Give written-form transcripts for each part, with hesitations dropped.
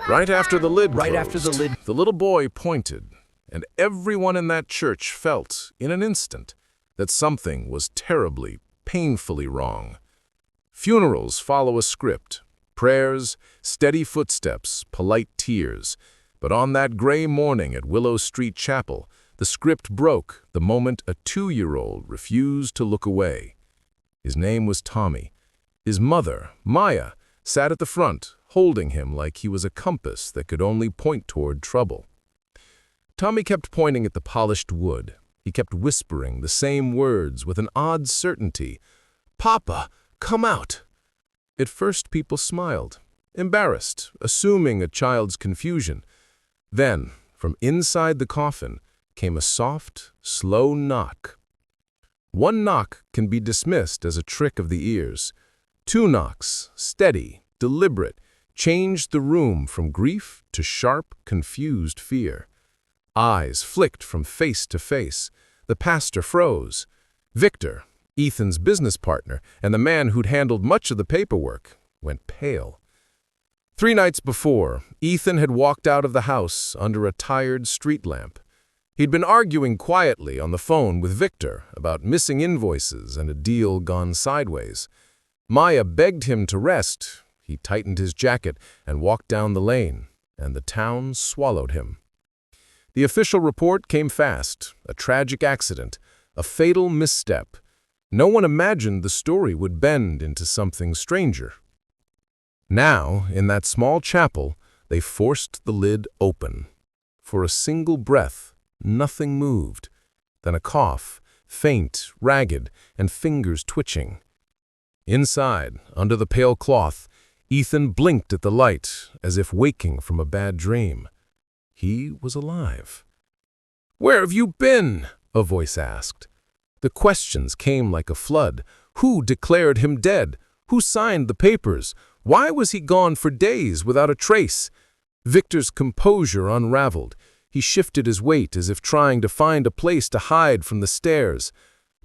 Right after the lid Right closed, after the lid. the little boy pointed, and everyone in that church felt, in an instant, that something was terribly, painfully wrong. Funerals follow a script: prayers, steady footsteps, polite tears. But on that gray morning at Willow Street Chapel, the script broke the moment a 2-year-old refused to look away. His name was Tommy. His mother, Maya, sat at the front, holding him like he was a compass that could only point toward trouble. Tommy kept pointing at the polished wood. He kept whispering the same words with an odd certainty. "Papa, come out." At first people smiled, embarrassed, assuming a child's confusion. Then, from inside the coffin, came a soft, slow knock. One knock can be dismissed as a trick of the ears. 2 knocks, steady, deliberate, changed the room from grief to sharp, confused fear. Eyes flicked from face to face. The pastor froze. Victor, Ethan's business partner and the man who'd handled much of the paperwork, went pale. 3 nights before, Ethan had walked out of the house under a tired street lamp. He'd been arguing quietly on the phone with Victor about missing invoices and a deal gone sideways. Maya begged him to rest. He tightened his jacket and walked down the lane, and the town swallowed him. The official report came fast: a tragic accident, a fatal misstep. No one imagined the story would bend into something stranger. Now, in that small chapel, they forced the lid open. For a single breath, nothing moved. Then a cough, faint, ragged, and fingers twitching. Inside, under the pale cloth, Ethan blinked at the light, as if waking from a bad dream. He was alive. "Where have you been?" a voice asked. The questions came like a flood. Who declared him dead? Who signed the papers? Why was he gone for days without a trace? Victor's composure unraveled. He shifted his weight as if trying to find a place to hide from the stares.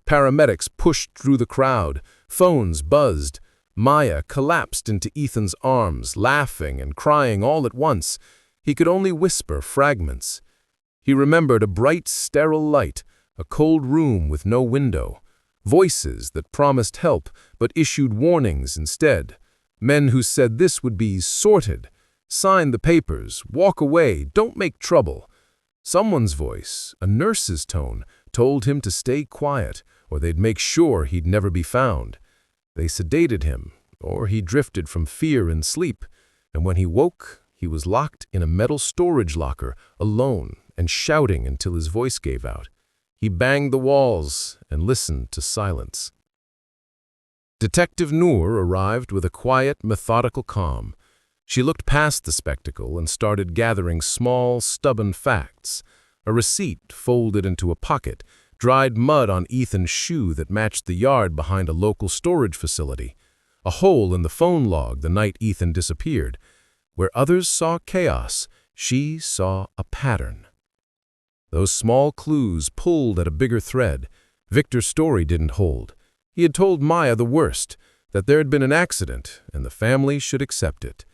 Paramedics pushed through the crowd. Phones buzzed. Maya collapsed into Ethan's arms, laughing and crying all at once. He could only whisper fragments. He remembered a bright, sterile light, a cold room with no window, voices that promised help but issued warnings instead, men who said this would be sorted, sign the papers, walk away, don't make trouble. Someone's voice, a nurse's tone, told him to stay quiet or they'd make sure he'd never be found. They sedated him, or he drifted from fear in sleep, and when he woke, he was locked in a metal storage locker, alone and shouting until his voice gave out. He banged the walls and listened to silence. Detective Noor arrived with a quiet, methodical calm. She looked past the spectacle and started gathering small, stubborn facts. A receipt folded into a pocket, dried mud on Ethan's shoe that matched the yard behind a local storage facility, a hole in the phone log the night Ethan disappeared. Where others saw chaos, she saw a pattern. Those small clues pulled at a bigger thread. Victor's story didn't hold. He had told Maya the worst, that there had been an accident and the family should accept it.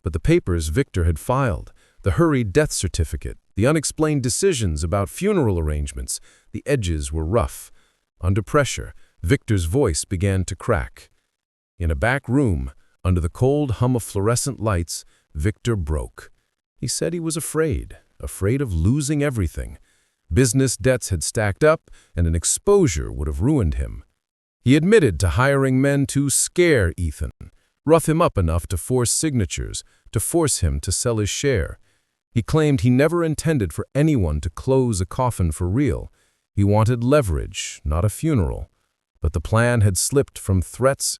But the papers Victor had filed, the hurried death certificate, the unexplained decisions about funeral arrangements, the edges were rough. Under pressure, Victor's voice began to crack. In a back room, under the cold hum of fluorescent lights, Victor broke. He said he was afraid of losing everything. Business debts had stacked up, and an exposure would have ruined him. He admitted to hiring men to scare Ethan, rough him up enough to force signatures, to force him to sell his share. He claimed he never intended for anyone to close a coffin for real. He wanted leverage, not a funeral. But the plan had slipped from threats